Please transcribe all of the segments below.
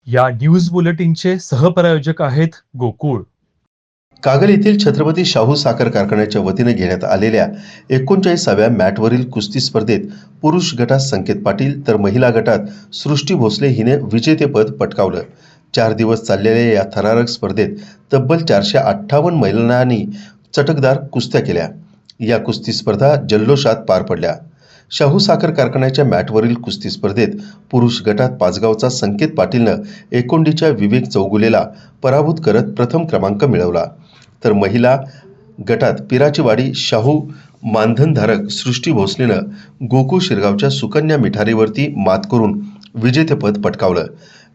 या न्यूज बुलेटिनचे सहप्रायोजक आहेत गोकुळ. कागल येथील छत्रपती शाहू साखर कारखान्याच्या वतीने घेण्यात आलेल्या 39व्या मॅटवरील कुस्ती स्पर्धेत पुरुष गटात संकेत पाटील तर महिला गटात सृष्टी भोसले हिने विजेतेपद पटकावलं. 4 दिवस चाललेल्या या थरारक स्पर्धेत तब्बल 458 महिलांनी चटकदार कुस्त्या केल्या. या कुस्ती स्पर्धा जल्लोषात पार पडल्या. शाहू साखर कारखान्याच्या मॅटवरील कुस्ती स्पर्धेत पुरुष गटात पाचगावचा संकेत पाटीलनं एकोंडीच्या विवेक चौगुलेला पराभूत करत प्रथम क्रमांक मिळवला, तर महिला गटात पिराचीवाडी शाहू मानधनधारक सृष्टी भोसलेनं गोकुळ शिरगावच्या सुकन्या मिठारीवरती मात करून विजेतेपद पटकावलं.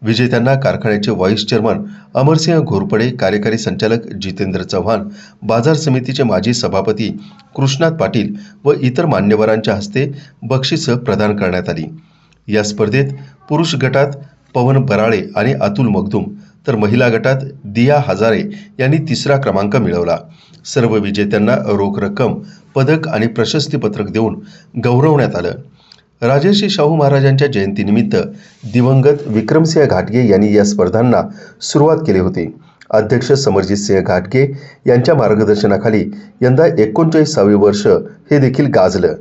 विजेत्यांना कारखान्याचे व्हाईस चेअरमन अमरसिंह घोरपडे, कार्यकारी संचालक जितेंद्र चव्हाण, बाजार समितीचे माजी सभापती कृष्णात पाटील व इतर मान्यवरांच्या हस्ते बक्षिसं प्रदान करण्यात आली. या स्पर्धेत पुरुष गटात पवन बराळे आणि अतुल मगदुम तर महिला गटात दिया हजारे यांनी 3रा क्रमांक मिळवला. सर्व विजेत्यांना रोख रक्कम, पदक आणि प्रशस्तीपत्रक देऊन गौरवण्यात आलं. राजर्षी शाहू महाराजांच्या जयंतीनिमित्त दिवंगत विक्रमसिंह घाटगे यांनी या स्पर्धांना सुरुवात केली होती. अध्यक्ष समरजितसिंह घाटगे यांच्या मार्गदर्शनाखाली यंदा 39वे वर्ष हे देखील गाजलं.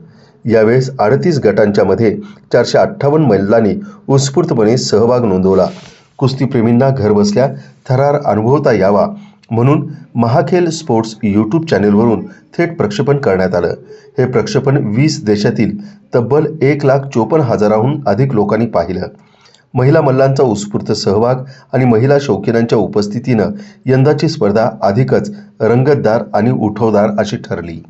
यावेळेस 38 गटांच्या मध्ये 458 महिलांनी उत्स्फूर्तपणे सहभाग नोंदवला. कुस्तीप्रेमींना घरबसल्या थरार अनुभवता यावा म्हणून महाखेल स्पोर्ट्स यूट्यूब चॅनेलवरून थेट प्रक्षेपण करण्यात आलं. हे प्रक्षेपण 20 देशातील तब्बल 1,54,000हून अधिक लोकांनी पाहिलं. महिला मल्लांचा उत्स्फूर्त सहभाग आणि महिला शौकीनांच्या उपस्थितीनं यंदाची स्पर्धा अधिकच रंगतदार आणि उठवदार अशी ठरली.